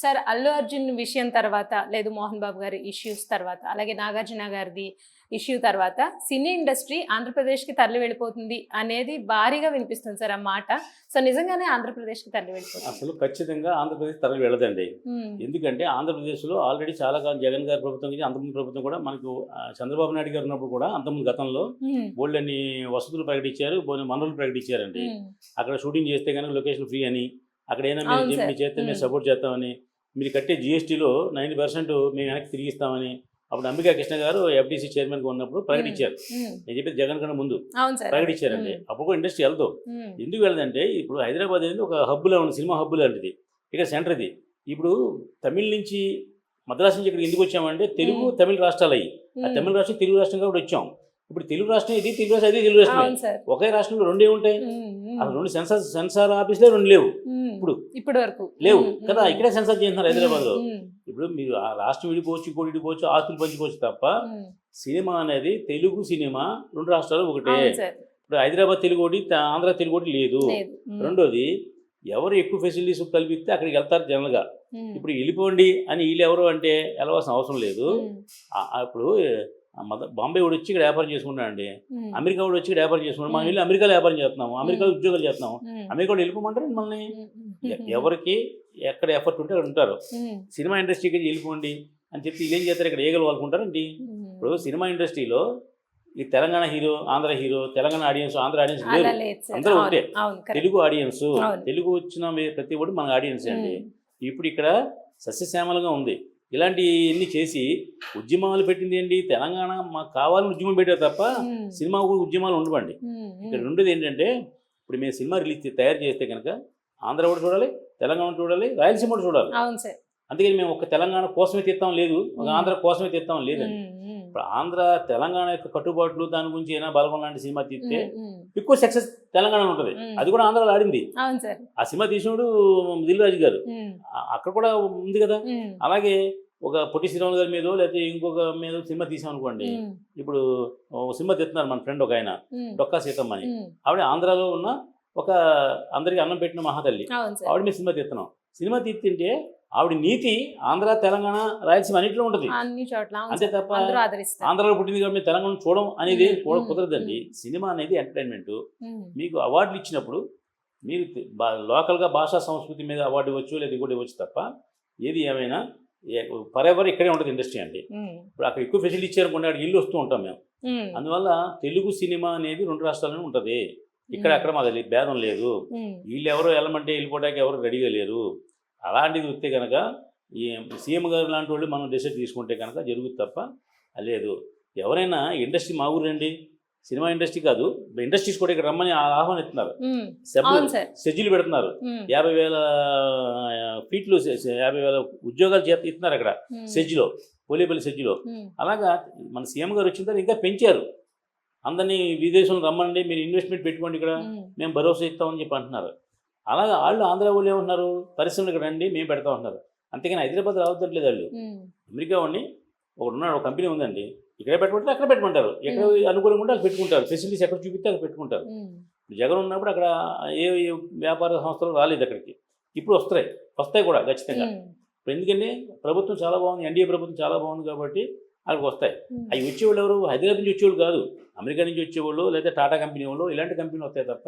Sir Allu Arjun విషయం తర్వాత లేదు మోహన్ బాబు గారి ఇష్యూస్ తర్వాత అలాగే నాగార్జున గారిది ఇష్యూ తర్వాత సినీ ఇండస్ట్రీ ఆంధ్రప్రదేశ్కి తరలి వెళ్ళిపోతుంది అనేది భారీగా వినిపిస్తుంది సార్ ఆ మాట. సో నిజంగానే ఆంధ్రప్రదేశ్కి తరలి వెళ్ళిపోతుంది? అసలు ఖచ్చితంగా ఆంధ్రప్రదేశ్ తరలి వెళ్ళదండి. ఎందుకంటే ఆంధ్రప్రదేశ్లో ఆల్రెడీ చాలా కాలం జగన్ గారి ప్రభుత్వం నుంచి అంతకుముందు ప్రభుత్వం కూడా మనకు చంద్రబాబు నాయుడు గారు ఉన్నప్పుడు కూడా అంతకుముందు గతంలో బోల్డన్ని వసతులు ప్రకటించారు, వనరులు ప్రకటించారండి. అక్కడ షూటింగ్ చేస్తే కనుక లొకేషన్ ఫ్రీ అని, అక్కడ ఏమైనా మీరు చేస్తే మేము సపోర్ట్ చేస్తామని, మీరు కట్టే జిఎస్టీలో 90% మేము వెనక్కి తిరిగిస్తామని అప్పుడు అంబికా కృష్ణ గారు ఎఫ్డీసీ చైర్మన్గా ఉన్నప్పుడు ప్రకటించారు. నేను చెప్పేది జగన్ కన్నా ముందు ప్రకటించారండి. అప్పుడు కూడా ఇండస్ట్రీ వెళ్తాం. ఎందుకు వెళ్ళదంటే ఇప్పుడు హైదరాబాద్ అనేది ఒక హబ్బులా ఉంది, సినిమా హబ్బు లాంటిది, ఇక్కడ సెంటర్ ఇది. ఇప్పుడు తమిళ నుంచి మద్రాసు నుంచి ఇక్కడ ఎందుకు వచ్చామంటే తెలుగు తమిళ రాష్ట్రాలు అయ్యి, ఆ తమిళ రాష్ట్రం తెలుగు రాష్ట్రంగా కూడా వచ్చాం. ఇప్పుడు తెలుగు రాష్ట్రం ఇది, తెలుగు రాష్ట్రం అది, తెలుగు రాష్ట్రం ఒకే రాష్ట్రంలో రెండే ఉంటాయి. అసలు రెండు సెన్సార్ ఆఫీసులే రెండు లేవు ఇప్పుడు వరకు లేవు కదా. ఇక్కడే సెన్సార్ చేస్తున్నారు హైదరాబాద్ లో. ఇప్పుడు మీరు ఆ రాష్ట్రం విడిపోవచ్చు, ఇంకోటి విడిపోవచ్చు, ఆస్తులు పంచుకోవచ్చు తప్ప సినిమా అనేది తెలుగు సినిమా రెండు రాష్ట్రాలు ఒకటే. ఇప్పుడు హైదరాబాద్ తెలుగు ఒకటి, ఆంధ్ర తెలుగు ఒకటి లేదు. రెండోది ఎవరు ఎక్కువ ఫెసిలిటీస్ కల్పిస్తే అక్కడికి వెళ్తారు జనరల్గా. ఇప్పుడు వెళ్ళిపోండి అని వీళ్ళు ఎవరు అంటే వెళ్ళవలసిన అవసరం లేదు. ఇప్పుడు బాంబే వాడు వచ్చి ఇక్కడ వ్యాపారం చేసుకుంటానండి, అమెరికా వాడు వచ్చి ఇక్కడ వ్యాపారం చేసుకుంటాం, మనం వెళ్ళి అమెరికాలో వ్యాపారం చేస్తున్నాము, అమెరికాలో ఉద్యోగాలు చేస్తున్నాము, అమెరికా వెళ్ళిపోమంటారు మనల్ని. ఎవరికి ఎక్కడ ఎఫర్ట్ ఉంటే అక్కడ ఉంటారు. సినిమా ఇండస్ట్రీకి వెళ్ళిపోండి అని చెప్పి వీళ్ళు ఏం చేస్తారు, ఇక్కడ ఏగలు వాళ్ళకుంటారండి. ఇప్పుడు సినిమా ఇండస్ట్రీలో ఈ Telangana hero, Andhra hero, Telangana audience, Andhra audience లేరు, అందరూ ఒకటే. తెలుగు ఆడియన్స్, తెలుగు వచ్చిన ప్రతి ఒక్కటి మన ఆడియన్స్ అండి. ఇప్పుడు ఇక్కడ సస్యశ్యామలంగా ఉంది. ఇలాంటివన్నీ చేసి ఉద్యమాలు పెట్టింది ఏంటి, తెలంగాణ మాకు కావాలని ఉద్యమం పెట్టారు తప్ప సినిమా ఉద్యమాలు ఉండవండి. ఇక్కడ ఉండేది ఏంటంటే ఇప్పుడు మేము సినిమా తయారు చేస్తే కనుక ఆంధ్ర కూడా చూడాలి, తెలంగాణ చూడాలి, రాయలసీమ కూడా చూడాలి. అందుకని మేము ఒక తెలంగాణ కోసమే తీస్తాం లేదు, ఒక ఆంధ్ర కోసమే తీస్తాం లేదండి. ఇప్పుడు ఆంధ్ర తెలంగాణ యొక్క కట్టుబాట్లు దాని గురించి ఏమైనా బలగం లాంటి సినిమా తీస్తే ఎక్కువ సక్సెస్ తెలంగాణ ఉంటుంది. అది కూడా ఆంధ్రాలో ఆడింది. ఆ సినిమా తీసినప్పుడు దిల్ రాజు గారు అక్కడ కూడా ఉంది కదా. అలాగే ఒక పొట్టి శ్రీరాములు గారి మీద లేకపోతే ఇంకొక మీద సినిమా తీసాం అనుకోండి. ఇప్పుడు సినిమా తీస్తున్నారు మన ఫ్రెండ్ ఒక ఆయన, డొక్కా సీతమ్మ అని. ఆవిడ ఆంధ్రాలో ఉన్న ఒక అందరికి అన్నం పెట్టిన మహాతల్లి, ఆవిడ మీద సినిమా తీస్తున్నాం. సినిమా తీస్తుంటే ఆవిడ నీతి ఆంధ్ర, తెలంగాణ, రాయలసీమ అన్నింటిలో ఉంటుంది అంతే తప్ప ఆంధ్రాలో పుట్టింది కాబట్టి తెలంగాణ చూడడం అనేది కుదరదండి. సినిమా అనేది ఎంటర్టైన్మెంట్. మీకు అవార్డులు ఇచ్చినప్పుడు మీరు లోకల్గా భాషా సంస్కృతి మీద అవార్డు ఇవ్వచ్చు, లేదా ఇంకోటి ఇవ్వచ్చు తప్ప ఏది ఏమైనా ఫరెవర్ ఇక్కడే ఉంటుంది ఇండస్ట్రీ అండి. ఇప్పుడు అక్కడ ఎక్కువ ఫెసిలిటీ ఇచ్చారనుకోండి, అక్కడ ఇల్లు వస్తూ ఉంటాం మేము. అందువల్ల తెలుగు సినిమా అనేది రెండు రాష్ట్రాల్లోనే ఉంటుంది. ఇక్కడ అక్కడ మాకు భేదం లేదు. వీళ్ళు ఎవరో వెళ్ళమంటే వెళ్ళిపోవడానికి ఎవరు రెడీగా లేరు. అలాంటిది వస్తే కనుక ఈ సీఎం గారు లాంటి వాళ్ళు మనం డిసైడ్ తీసుకుంటే కనుక జరుగుతుంది తప్ప లేదు. ఎవరైనా ఇండస్ట్రీ మా ఊరండి, సినిమా ఇండస్ట్రీ కాదు, ఇండస్ట్రీస్ కూడా ఇక్కడ రమ్మని ఆహ్వానిస్తున్నారు, సెజ్జీలు పెడుతున్నారు, 50,000 ఫీట్లు 50,000 ఉద్యోగాలు ఇస్తున్నారు అక్కడ సెజ్జిలో, పోలేపల్లి సెజ్జిలో. అలాగా మన సీఎం గారు వచ్చిన తర్వాత ఇంకా పెంచారు. అందరినీ విదేశంలో రమ్మండి, మీరు ఇన్వెస్ట్మెంట్ పెట్టుకోండి, ఇక్కడ మేము భరోసా ఇస్తామని చెప్పి అంటున్నారు. అలాగే వాళ్ళు ఆంధ్ర వాళ్ళు ఏమంటున్నారు, పరిశ్రమలు ఇక్కడ రండి మేము పెడతా ఉంటున్నారు. అంతేగాని హైదరాబాద్ రావద్దంటలేదు వాళ్ళు. అమెరికా వాడిని ఒకడున్నాడు, ఒక కంపెనీ ఉందండి, ఇక్కడే పెట్టమంటే అక్కడ పెట్టమంటారు, ఎక్కడ అనుకూలంగా ఉంటే వాళ్ళు పెట్టుకుంటారు, ఫెసిలిటీస్ ఎక్కడ చూపిస్తే అక్కడ పెట్టుకుంటారు. జగన్ ఉన్నప్పుడు అక్కడ ఏ వ్యాపార సంస్థలు రాలేదు అక్కడికి, ఇప్పుడు వస్తాయి కూడా ఖచ్చితంగా. ఇప్పుడు ఎందుకంటే ప్రభుత్వం చాలా బాగుంది, ఎన్డీఏ ప్రభుత్వం చాలా బాగుంది కాబట్టి అక్కడికి వస్తాయి. అవి వచ్చేవాళ్ళు ఎవరు, హైదరాబాద్ నుంచి వచ్చేవాళ్ళు కాదు, అమెరికా నుంచి వచ్చేవాళ్ళు లేదా టాటా కంపెనీ వాళ్ళు, ఇలాంటి కంపెనీలు వస్తాయి తప్ప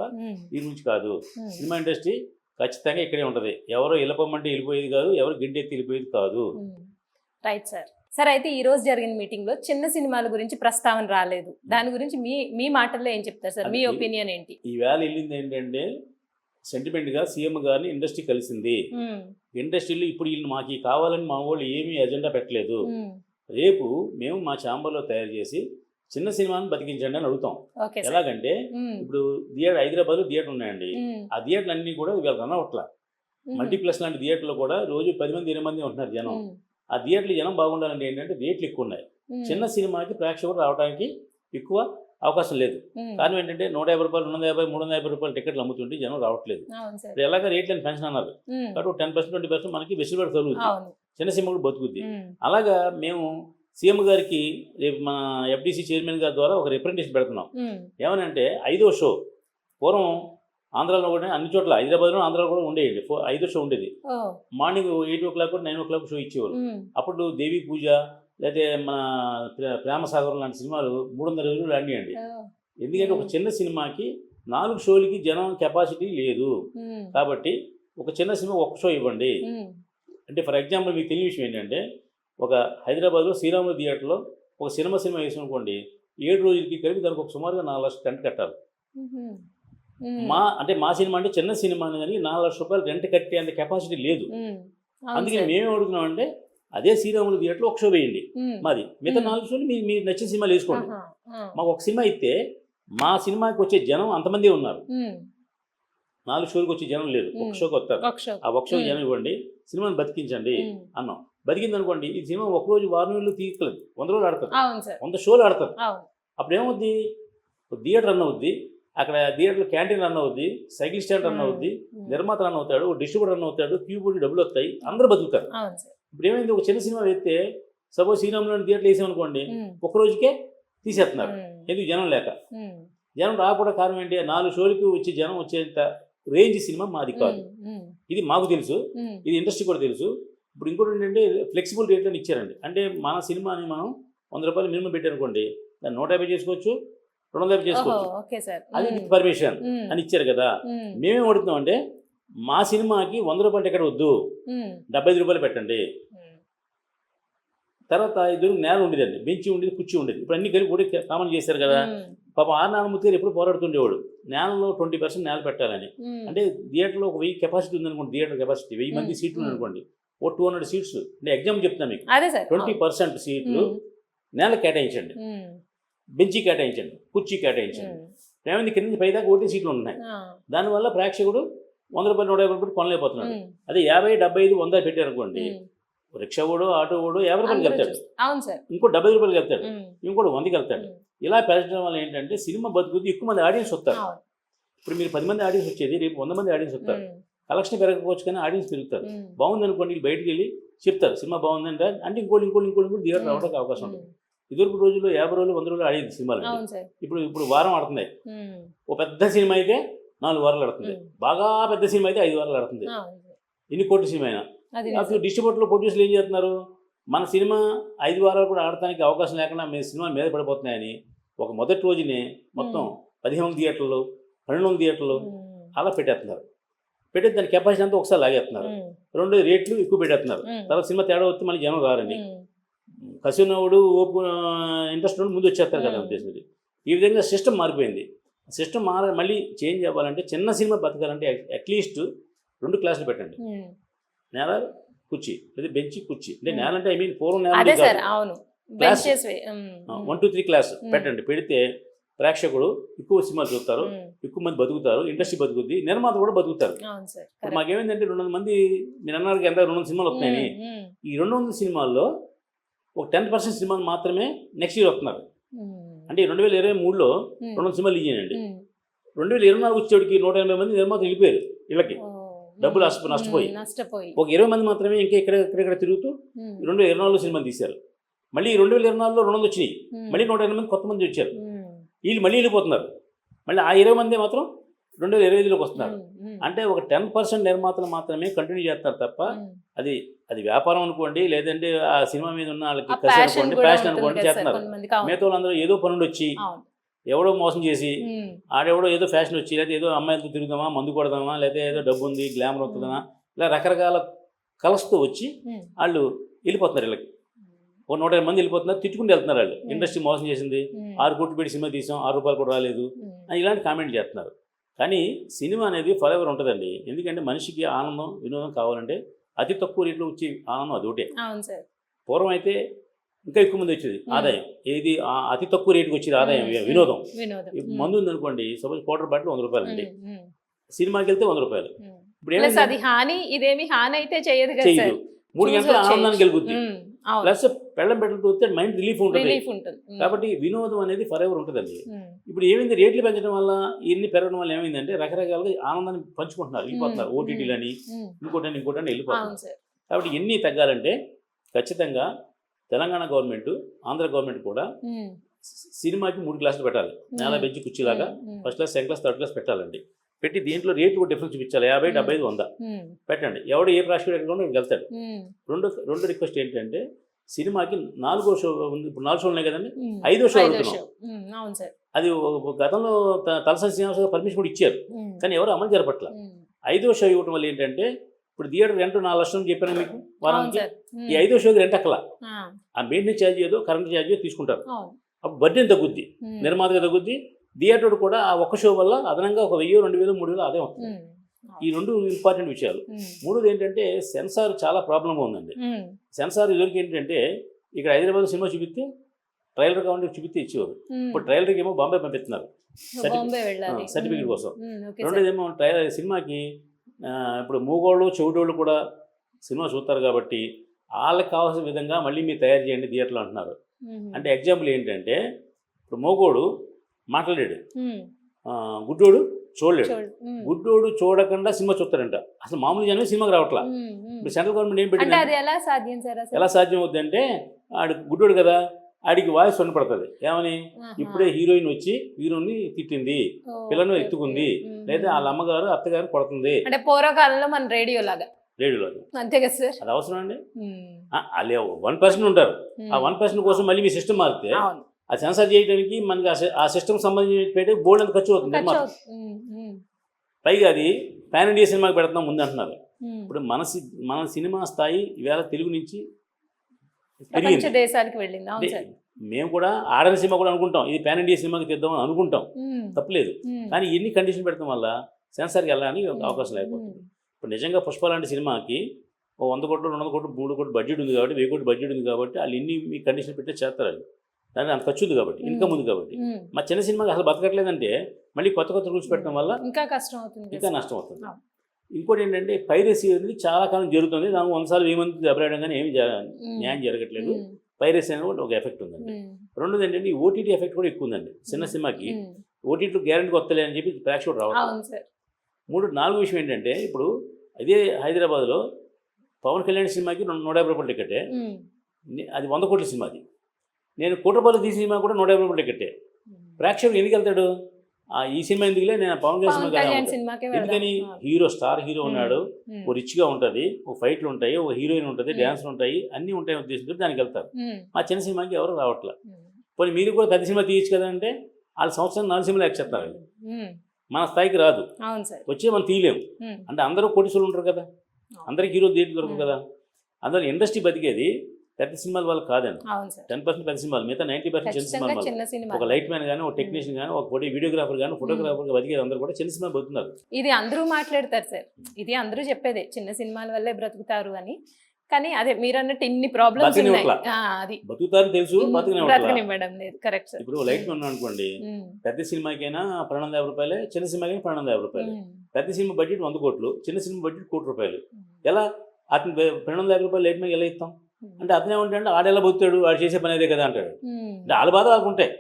దీని నుంచి కాదు. సినిమా ఇండస్ట్రీ ఖచ్చితంగా ఇక్కడే ఉంటుంది. ఎవరో వెళ్ళిపోమంటే వెళ్ళిపోయేది కాదు, ఎవరు గిడ్డెత్తి వెళ్ళిపోయేది కాదు. Right sir. సార్ అయితే ఈ రోజు జరిగిన మీటింగ్లో చిన్న సినిమాల గురించి ప్రస్తావన రాలేదు. దాని గురించి మీ మాటల్లో ఏం చెప్తారు సార్, మీ ఒపీనియన్ ఏంటి? ఈవేళ వెళ్ళింది ఏంటంటే సెంటిమెంట్గా సీఎం గారిని ఇండస్ట్రీ కలిసింది. ఇండస్ట్రీలో ఇప్పుడు వీళ్ళు మాకు కావాలని మా వాళ్ళు ఏమీ ఎజెండా పెట్టలేదు. రేపు మేము మా ఛాంబర్లో తయారు చేసి చిన్న సినిమాని బతికించండి అని అడుగుతాం. ఎలాగంటే ఇప్పుడు హైదరాబాద్లో థియేటర్ ఉన్నాయండి, ఆ థియేటర్లు అన్నీ కూడా ఇవాళ రన్ అవట్లా. మల్టీప్లెక్స్ లాంటి థియేటర్లో కూడా రోజు 10 మంది 20 మంది ఉంటున్నారు జనం. ఆ థియేటర్లు జనం బాగుండాలంటే ఏంటంటే రేట్లు ఎక్కువ ఉన్నాయి. చిన్న సినిమాకి ప్రేక్షకులు రావడానికి ఎక్కువ అవకాశం లేదు. కారణం ఏంటంటే 150 రూపాయలు, 250, 350 రూపాయలు టికెట్లు అమ్ముతుంటే జనం రావట్లేదు. ఇప్పుడు ఎలాగ రేట్లను పెన్షన్ అన్నారు కాబట్టి 10%, 20% మనకి వెసులుబాటు కలుగుతుంది, చిన్న సినిమా కూడా బతుకుద్ది. అలాగా మేము సీఎం గారికి రేపు మన ఎఫ్డీసీ చైర్మన్ గారి ద్వారా ఒక రిప్రజెంటేషన్ పెడుతున్నాం. ఏమనంటే 5వ షో పూర్వం ఆంధ్రాలో కూడా అన్ని చోట్ల హైదరాబాద్లో ఆంధ్రాలో కూడా ఉండేది 5 షో ఉండేది. ఓ మార్నింగ్ 8 o'clock 9 o'clock షో ఇచ్చేవారు. అప్పుడు దేవి పూజ లేకపోతే మన ప్రేమసాగరం లాంటి సినిమాలు 300 రోజులు ఆడినాయండి. ఎందుకంటే ఒక చిన్న సినిమాకి 4 షోలకి జనం కెపాసిటీ లేదు. కాబట్టి ఒక చిన్న సినిమా ఒక్క షో ఇవ్వండి. అంటే ఫర్ ఎగ్జాంపుల్ మీకు తెలియని విషయం ఏంటంటే ఒక హైదరాబాద్లో శ్రీరాములు థియేటర్లో ఒక సినిమా వేసామనుకోండి 7 రోజులకి కలిపి దానికి ఒక సుమారుగా 4 లక్షల రెంట్ కట్టాలి. మా సినిమా అంటే చిన్న సినిమా కానీ 4 లక్షల రూపాయలు రెంట్ కట్టే అంత కెపాసిటీ లేదు. అందుకని మేమేం అడుగుతున్నాం అంటే అదే శ్రీరాములు థియేటర్లో ఒక షో వేయండి మాది, మిగతా 4 షోలు మీరు నచ్చిన సినిమాలు వేసుకోండి. మాకు ఒక సినిమా ఇస్తే మా సినిమాకి వచ్చే జనం అంతమంది ఉన్నారు, 4 షోలకు వచ్చే జనం లేదు, ఒక షోకి వస్తారు. ఆ ఒక షోకి జనం ఇవ్వండి, సినిమాని బతికించండి అన్నాం. బతికింది అనుకోండి ఈ సినిమా ఒక రోజు వారం రోజులు తీయట్లేదు, 100 రోజులు ఆడతారు, 100 షోలు ఆడతారు. అప్పుడు ఏమవుద్ది, థియేటర్ రన్ అవుద్ది, అక్కడ థియేటర్లో క్యాంటీన్ రన్ అవుద్ది, సైకిల్ స్టాండ్ రన్ అవుద్ది, నిర్మాత రన్ అవుతాడు, డిస్ట్రిబ్యూటర్ రన్ అవుతాడు, క్యూబోర్డ్ డబ్బులు వస్తాయి, అందరూ బతుకుతారు. ఇప్పుడు ఏమైంది, ఒక చిన్న సినిమా వేస్తే సపోజ్ శ్రీరాములు థియేటర్లు వేసామనుకోండి ఒక్క రోజుకే తీసేస్తున్నారు. ఎందుకు, జనం లేక. జనం రాకపోవడం కారణం ఏంటి, 4 షోలకి వచ్చి జనం వచ్చేంత రేంజ్ సినిమా మాది కాదు. ఇది మాకు తెలుసు, ఇది ఇండస్ట్రీ కూడా తెలుసు. ఇప్పుడు ఇంకోటి ఏంటంటే ఫ్లెక్సిబుల్ రేట్లను ఇచ్చారండి. అంటే మన సినిమాని మనం 100 రూపాయలు మినిమం పెట్టారనుకోండి, దాన్ని 150 చేసుకోవచ్చు, 250 చేసుకోవచ్చు, అది పర్మిషన్ అని ఇచ్చారు కదా. మేమేం అడుగుతున్నాం అంటే మా సినిమాకి 100 రూపాయలు టికెట్ వద్దు, 75 రూపాయలు పెట్టండి. తర్వాత ఇద్దరు నేల ఉండేదండి, బెంచి ఉండేది, కుర్చీ ఉండేది. ఇప్పుడు అన్ని కలిపి కూడా కామన్ చేశారు కదా. పాప ఆర్ నారాయణమూర్తి గారు ఎప్పుడు పోరాడుతుండేవాడు నేలలో 20% నేల పెట్టాలని. అంటే థియేటర్లో ఒక 1000 కెపాసిటీ ఉందనుకోండి, థియేటర్ కెపాసిటీ 1000 మంది సీట్లు ఉందనుకోండి, ఓ 200 సీట్స్, అంటే ఎగ్జామ్ చెప్తాను మీకు, 20% సీట్లు నేల కేటాయించండి, బెంచి కేటాయించండి, కుర్చీ కేటాయించండి. ఏమైంది, కింద నుంచి పైదాకా ఒకటి సీట్లు ఉన్నాయి. దానివల్ల ప్రేక్షకుడు 100 రూపాయలు 150 రూపాయలు కొనలేకపోతున్నాడు. అదే 50, 75, 100 పెట్టారనుకోండి, రిక్షా కూడా ఆటో కూడా 50 రూపాయలకి వెళ్తాడు, ఇంకో 75 రూపాయలకి వెళ్తాడు, ఇంకోటి 100కి వెళ్తాడు. ఇలా పెంచడం వల్ల ఏంటంటే సినిమా బతుకుద్ది, ఎక్కువ మంది ఆడియన్స్ వస్తారు. ఇప్పుడు మీరు 10 మంది ఆడియన్స్ వచ్చేది, రేపు 100 మంది ఆడియన్స్ వస్తారు. కలెక్షన్ పెరగకపోవచ్చు కానీ ఆడియన్స్ పెరుగుతారు. బాగుంది అనుకోండి, వీళ్ళు బయటికి వెళ్ళి చెప్తారు సినిమా బాగుందంటే, అంటే ఇంకోటి థియేటర్ రావడానికి అవకాశం ఉంటుంది. ఇదివరకు రోజుల్లో 50 రోజులు 100 రోజులు ఆడేది సినిమాలు. ఇప్పుడు వారం ఆడుతున్నాయి. ఓ పెద్ద సినిమా అయితే 4 వారాలు ఆడుతుంది, బాగా పెద్ద సినిమా అయితే 5 వారాలు ఆడుతుంది. ఎన్ని కోట్ల సినిమా అయినా. అసలు డిస్ట్రిబ్యూటర్లు, ప్రొడ్యూసర్లు ఏం చేస్తున్నారు, మన సినిమా 5 వారాలు కూడా ఆడటానికి అవకాశం లేకుండా మీ సినిమా మీద పడిపోతున్నాయని ఒక మొదటి రోజునే మొత్తం 15 థియేటర్లు, 12 థియేటర్లు అలా పెట్టేస్తున్నారు. పెట్టేది దాని కెపాసిటీ అంతా ఒకసారి లాగేస్తున్నారు. 2 రేట్లు ఎక్కువ పెట్టేస్తున్నారు. తర్వాత సినిమా తేడా వస్తే మళ్ళీ జనం రారని, కసినోడు ఓపు ఇంట్రెస్ట్ ముందు వచ్చేస్తారు కదా ఉద్దేశం. ఈ విధంగా సిస్టమ్ మారిపోయింది. సిస్టమ్ మళ్ళీ చేంజ్ అవ్వాలంటే, చిన్న సినిమా బతకాలంటే అట్లీస్ట్ 2 క్లాసులు పెట్టండి, నేల కుర్చీ లేదా బెంచి కుర్చీ. అంటే నేల అంటే ఐ మీన్ పూర్వం నేల 1, 2, 3 క్లాస్ పెట్టండి. పెడితే ప్రేక్షకుడు ఎక్కువ సినిమాలు చూస్తారు, ఎక్కువ మంది బతుకుతారు, ఇండస్ట్రీ బతుకుద్ది, నిర్మాత కూడా బతుకుతారు. ఇప్పుడు మాకేమైందంటే 200 మంది, మీరు అన్నారు ఎంత 200 సినిమాలు వస్తున్నాయని, ఈ 200 సినిమాల్లో ఒక 10% సినిమాలు మాత్రమే నెక్స్ట్ ఇయర్ వస్తున్నారు. అంటే 2023లో 200 సినిమాలు ఇచ్చానండి, 2024 వచ్చేటికి 180 మంది నిర్మాతలు వెళ్ళిపోయారు ఇళ్ళకి, డబ్బులు నష్టపోయి. ఒక 20 మంది మాత్రమే ఇంకా ఇక్కడ తిరుగుతూ 2024లో సినిమాలు తీశారు. మళ్ళీ 2024లో 200 వచ్చినాయి, మళ్ళీ 180 మంది కొత్త మంది వచ్చారు, వీళ్ళు మళ్ళీ వెళ్ళిపోతున్నారు. మళ్ళీ ఆ 20 మంది మాత్రం 2025లోకి వస్తున్నారు. అంటే ఒక 10% నిర్మాతలు మాత్రమే కంటిన్యూ చేస్తారు తప్ప, అది వ్యాపారం అనుకోండి, లేదంటే ఆ సినిమా మీద ఉన్న వాళ్ళకి ప్యాషన్ అనుకోండి చేస్తున్నారు. మిగతా వాళ్ళందరూ ఏదో పనులు వచ్చి, ఎవడో మోసం చేసి, ఆడెవడో ఏదో ఫ్యాషన్ వచ్చి, లేకపోతే ఏదో అమ్మాయిలతో తిరుగుదామా, మందు కొడదామా, లేకపోతే ఏదో డబ్బు ఉంది, గ్లామర్ వస్తుందా, ఇలా రకరకాల కలర్స్తో వచ్చి వాళ్ళు వెళ్ళిపోతున్నారు. వీళ్ళకి ఒక 150 మంది వెళ్ళిపోతున్నారు, తిట్టుకుంటూ వెళ్తున్నారు. వాళ్ళు ఇండస్ట్రీ మోసం చేసింది, 6 కోట్లు పెట్టి సినిమా తీసాం, 6 రూపాయలు కూడా రాలేదు అని ఇలాంటి కామెంట్ చేస్తున్నారు. కానీ సినిమా అనేది ఫర్ ఎవర్ ఉంటుందండి. ఎందుకంటే మనిషికి ఆనందం, వినోదం కావాలంటే అతి తక్కువ రేట్లో వచ్చే ఆనందం అది ఒకటే. పూర్వం అయితే ఇంకా ఎక్కువ మంది వచ్చేది ఆదాయం, ఏది అతి తక్కువ రేటుకి వచ్చేది ఆదాయం వినోదం. మందు ఉందనుకోండి, సపోజ్ క్వార్టర్ బాటిల్ 100 రూపాయలు అండి, సినిమాకి వెళ్తే 100 రూపాయలు. ఇప్పుడు చేయదు, 3 గంటల ఆనందానికి వెళ్తుంది. ప్లస్ పెళ్ళం పెట్టలతో వస్తే మైండ్ రిలీఫ్ ఉంటుంది. కాబట్టి వినోదం అనేది ఫర్ ఎవర్ ఉంటుందండి. ఇప్పుడు ఏమైంది, రేట్లు పెంచడం వల్ల, ఇన్ని పెరగడం వల్ల ఏమైందంటే రకరకాలుగా ఆనందాన్ని పంచుకుంటున్నారు, వెళ్ళిపోతున్నారు. ఓటీటీలని ఇంకోటని వెళ్ళిపోతున్నారు. కాబట్టి ఎన్ని తగ్గాలంటే ఖచ్చితంగా తెలంగాణ గవర్నమెంట్, ఆంధ్ర గవర్నమెంట్ కూడా సినిమాకి 3 క్లాసులు పెట్టాలి. నేల బెంచి కుర్చీలాగా first class, second class, third class పెట్టాలండి. పెట్టి దీంట్లో రేటు కూడా డిఫరెన్స్ చూపించాలి, 50, 75, 100 పెట్టండి. ఎవడు ఏ రాష్ట్రం ఎక్కడ ఉన్నాడో వెళ్తాడు. రెండు రిక్వెస్ట్ ఏంటంటే సినిమాకి 4వ షో ఉంది, ఇప్పుడు 4 షోలు ఉన్నాయి కదండి, 5వ షో అడుగుతున్నాం. అవును సార్. అది గతంలో తలసాని శ్రీనివాసరావు కానీ పర్మిషన్ కూడా ఇచ్చారు, కానీ ఎవరు అమలు జరపట్ల. 5వ షో ఇవ్వడం వల్ల ఏంటంటే ఇప్పుడు థియేటర్ రెంట్ 4 లక్షలు చెప్పాను మీకు వారానికి, ఈ 5వ షోకి రెంట్ అక్కల ఆ మెయింటెనెన్స్ ఛార్జ్ ఏదో కరెంట్ ఛార్జ్ ఏదో తీసుకుంటారు. అప్పుడు బడ్జెట్ తగ్గుద్ది, నిర్మాతగా తగ్గుద్ది, థియేటర్ కూడా ఆ ఒక్క షో వల్ల అదనంగా ఒక 1000, 2000, 3000 అదే అవుతుంది. ఈ రెండు ఇంపార్టెంట్ విషయాలు. మూడోది ఏంటంటే సెన్సార్ చాలా ప్రాబ్లంగా ఉందండి. సెన్సార్ ఇదివరకు ఏంటంటే ఇక్కడ హైదరాబాద్ సినిమా చూపిస్తే ట్రైలర్ కావాలంటే చూపిస్తే ఇచ్చేవారు. ఇప్పుడు ట్రైలర్కి ఏమో బాంబే పంపిస్తున్నారు సర్టిఫికేట్ కోసం. రెండోది ఏమో సినిమాకి ఇప్పుడు మూగోళ్ళు చెవిటోళ్ళు కూడా సినిమా చూస్తారు కాబట్టి వాళ్ళకి కావాల్సిన విధంగా మళ్ళీ మీరు తయారు చేయండి థియేటర్లో అంటున్నారు. అంటే ఎగ్జాంపుల్ ఏంటంటే ఇప్పుడు మూగోడు మాట్లాడాడు, గుడ్డోడు చూడలేడు. గుడ్డోడు చూడకుండా సినిమా చూస్తారంట. అసలు మామూలు జనం సినిమాకి రావట్లా. ఇప్పుడు సెంట్రల్ గవర్నమెంట్ ఏం పెట్టింది, ఎలా సాధ్యం అవుతుంది అంటే ఆడు గుడ్డోడు కదా, ఆడికి వాయిస్ వినపడుతుంది. ఏమని, ఇప్పుడే హీరోయిన్ వచ్చి హీరోని తిట్టింది, పిల్లను ఎత్తుకుంది, లేదా వాళ్ళ అమ్మగారు అత్తగారు కొడుతుంది. అంటే పూర్వకాలంలో మన రేడియో లాగా అంతే కదా సార్. అది అవసరం అండి. వాళ్ళు 1% ఉంటారు, ఆ 1% కోసం మళ్ళీ మీ సిస్టమ్ మారితే ఆ సెన్సార్ చేయడానికి మనకి ఆ సిస్టమ్ సంబంధించి బోర్డు అంత ఖర్చు అవుతుంది. పైగా అది పాన్ ఇండియా సినిమాకి పెడుతున్నాం ముందు అంటున్నారు. ఇప్పుడు మన సినిమా స్థాయి ఈవేళ తెలుగు నుంచి దేశానికి వెళ్ళింది. మేము కూడా ఆడని సినిమా కూడా అనుకుంటాం, ఇది పాన్ ఇండియా సినిమాకి తెద్దామని అనుకుంటాం, తప్పలేదు. కానీ ఎన్ని కండిషన్ పెడతాం వల్ల సెన్సార్కి వెళ్ళడానికి అవకాశం లేకపోతుంది. ఇప్పుడు నిజంగా పుష్ప లాంటి సినిమాకి 100 కోట్లు, 200 కోట్లు, 3 కోట్లు బడ్జెట్ ఉంది కాబట్టి, 1000 కోట్లు బడ్జెట్ ఉంది కాబట్టి వాళ్ళు ఎన్ని మీ కండిషన్ పెట్టే చేస్తారు. అది దానికి అంత ఖర్చు ఉంది కాబట్టి, ఇన్కమ్ ఉంది కాబట్టి. మా చిన్న సినిమాకి అసలు బతకట్లేదంటే మళ్ళీ కొత్త రూల్స్ పెట్టడం వల్ల ఇంకా కష్టం అవుతుంది, ఇంకా నష్టం అవుతుంది. ఇంకోటి ఏంటంటే పైరసీ అనేది చాలా కాలం జరుగుతుంది. దానికి 100 సార్లు ఏమంది దెబ్బలాడడం కానీ ఏమి న్యాయం జరగట్లేదు. పైరసీ అనేది కూడా ఒక ఎఫెక్ట్ ఉందండి. రెండోది ఏంటంటే ఈ ఓటీటీ ఎఫెక్ట్ కూడా ఎక్కువ ఉందండి. చిన్న సినిమాకి ఓటీటీలో గ్యారెంటీ వస్తలే అని చెప్పి ప్రేక్షకుడు రావడం. నాలుగో విషయం ఏంటంటే ఇప్పుడు అదే హైదరాబాద్లో పవన్ కళ్యాణ్ సినిమాకి 150 రూపాయల టికెటే, అది 100 కోట్ల సినిమాది. నేను 1 కోటి రూపాయలు తీసిన సినిమా కూడా 150 రూపాయల టికెటే. ప్రేక్షకుడు ఎందుకు వెళ్తాడు, ఈ సినిమా ఎందుకులే, నేను పవన్ కళ్యాణ్ సినిమాకి. ఎందుకని, స్టార్ హీరో ఉన్నాడు, ఓ రిచ్గా ఉంటుంది, ఓ ఫైట్లు ఉంటాయి, ఓ హీరోయిన్ ఉంటుంది, డ్యాన్స్లు ఉంటాయి, అన్నీ ఉంటాయి ఉద్దేశంతో దానికి వెళ్తారు. మా చిన్న సినిమాకి ఎవరు రావట్లేదు. పోనీ మీరు కూడా పెద్ద సినిమా తీయచ్చు కదా అంటే వాళ్ళు సంవత్సరం 4 సినిమాలు ఎక్చేస్తారు. మన స్థాయికి రాదు, వచ్చే మనం తీయలేము. అంటే అందరూ కోటీశ్వరులు ఉంటారు కదా, అందరికి హీరో థియేటర్ దొరకదు కదా. అందులో ఇండస్ట్రీ బతికేది పెద్ద సినిమాల వాళ్ళు కాదండి. 10% పెద్ద సినిమాలు, మిగతా 90% చిన్న సినిమా. ఒక లైట్ మ్యాన్ కానీ, ఒక టెక్నీషియన్ కానీ, ఒక వీడియోగ్రాఫర్ కానీ, ఫోటోగ్రాఫర్ బతికేది అందరూ కూడా చిన్న సినిమా బతుకుతున్నారు. ఇది అందరూ మాట్లాడతారు సార్, ఇది అందరూ చెప్పేదే చిన్న సినిమాల వల్లే బ్రతుకుతారు అని. కానీ అదే మీరు అన్నట్టు ఇన్ని ప్రాబ్లమ్స్ ఉన్నాయి, అది బతుకుతారని తెలుసు, బ్రతకనివ్వడం లేదు. Correct sir. ఇప్పుడు లైట్ మ్యాన్ అనుకోండి, పెద్ద సినిమాకైనా 250 రూపాయలే, చిన్న సినిమాకైనా 250 రూపాయలు. పెద్ద సినిమా బడ్జెట్ 100 కోట్లు, చిన్న సినిమా బడ్జెట్ 1 కోటి రూపాయలు. ఎలా అతను 250 రూపాయలు లైట్ మ్యాన్ ఎలా ఇస్తాం అంటే, అతనే ఏమంటాడు, ఆడెలా బతుతాడు, వాడు చేసే పని అదే కదా అంటాడు. అంటే వాళ్ళ బాధ వాళ్ళకు ఉంటాయి.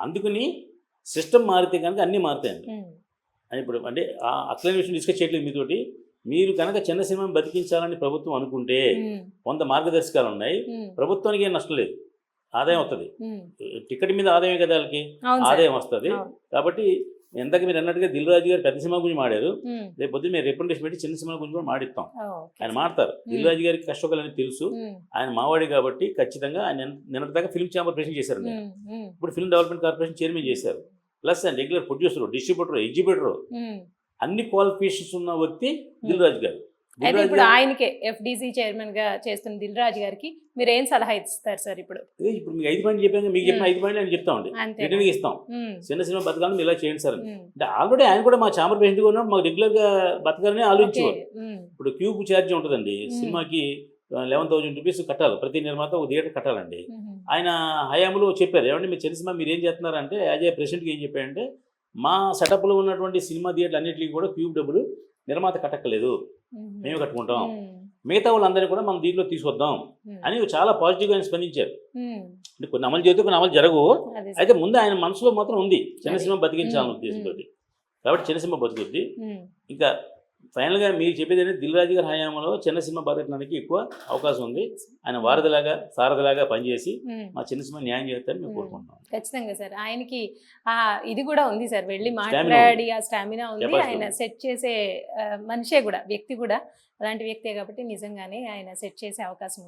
అందుకని సిస్టమ్ మారితే కనుక అన్నీ మారుతాయండి. అని ఇప్పుడు అంటే అసలైన విషయం డిస్కస్ చేయట్లేదు మీతోటి. మీరు కనుక చిన్న సినిమాని బతికించాలని ప్రభుత్వం అనుకుంటే 100 మార్గదర్శకాలు ఉన్నాయి. ప్రభుత్వానికి ఏం నష్టం లేదు, ఆదాయం వస్తుంది. టికెట్ మీద ఆదాయం కదా వాళ్ళకి, ఆదాయం వస్తుంది. కాబట్టి ఎంతకు మీరు అన్నట్టుగా దిల్ రాజు గారు పెద్ద సినిమా గురించి మాడారు, రేపు పొద్దున్న మీరు రిప్రజెంటేషన్ పెట్టి చిన్న సినిమా గురించి కూడా మాడిస్తాం. ఆయన మాడతారు. దిల్ రాజు గారికి కష్టకాలని తెలుసు, ఆయన మావాడి కాబట్టి ఖచ్చితంగా ఆయన నిన్నటిదాకా ఫిల్మ్ ఛాంబర్ ప్రెసిడెంట్ చేశారు, ఇప్పుడు ఫిల్మ్ డెవలప్మెంట్ కార్పొరేషన్ చైర్మన్ చేశారు. ప్లస్ ఆయన రెగ్యులర్ ప్రొడ్యూసర్, డిస్ట్రిబ్యూటర్, ఎగ్జిబ్యూటర్, అన్ని క్వాలిఫికేషన్స్ ఉన్న వ్యక్తి దిల్ రాజు గారు. ఇప్పుడు ఆయనకే ఎఫ్డీసీ చైర్మన్ గా చేస్తున్న దిల్ రాజు గారికి మీరు ఏం సలహా ఇస్తారు సార్? ఇప్పుడు మీకు 5 పాయింట్లు చెప్పాను, మీకు చెప్పిన 5 పాయింట్లు ఆయన చెప్తామండి, రిటర్న్ ఇస్తాం. చిన్న సినిమా బతకాలని ఇలా చేయండి సార్ అంటే ఆల్రెడీ ఆయన కూడా మా ఛాంబర్ ప్రెసిడెంట్ గా ఉన్నాడు, మాకు రెగ్యులర్ గా బతకాలని ఆలోచించేవారు. ఇప్పుడు క్యూబ్ ఛార్జ్ ఉంటుందండి, సినిమాకి 11,000 రూపీస్ కట్టాలి, ప్రతి నిర్మాత ఒక థియేటర్ కట్టాలండి. ఆయన హయాంలో చెప్పారు, ఏమంటే మీరు చిన్న సినిమా మీరు ఏం చేస్తున్నారంటే యాజ్ ఏ ప్రెసిడెంట్కి ఏం చెప్పారంటే, మా సెటప్లో ఉన్నటువంటి సినిమా థియేటర్లు అన్నింటికి కూడా క్యూబ్ డబ్బులు నిర్మాత కట్టక్కలేదు, మేము కట్టుకుంటాం, మిగతా వాళ్ళందరినీ కూడా మనం దీంట్లో తీసుకొద్దాం అని చాలా పాజిటివ్గా ఆయన స్పందించారు. అంటే కొన్ని అమలు చేస్తే కొన్ని అమలు జరగవు, అయితే ముందు ఆయన మనసులో మాత్రం ఉంది చిన్న సినిమా బతికించాలన్న ఉద్దేశంతో. కాబట్టి చిన్న సినిమా బతుకుద్ది. ఇంకా ఫైనల్గా మీరు చెప్పేది ఏంటంటే దిల్ రాజు గారి హయాంలో చిన్న సినిమా బతకడానికి ఎక్కువ అవకాశం ఉంది. ఆయన వారధిలాగా సారథిలాగా పనిచేసి మా చిన్న సినిమా న్యాయం చేస్తారని మేము కోరుకుంటున్నాం. ఖచ్చితంగా సార్. ఆయనకి ఇది కూడా ఉంది సార్, వెళ్ళి Stamina మాట్లాడి ఆ స్టామినా ఉంది. Capacity ఆయన ఉంది. సెట్ చేసే మనిషే కూడా, వ్యక్తి కూడా అలాంటి వ్యక్తే కాబట్టి నిజంగానే ఆయన సెట్ చేసే అవకాశం ఉంది.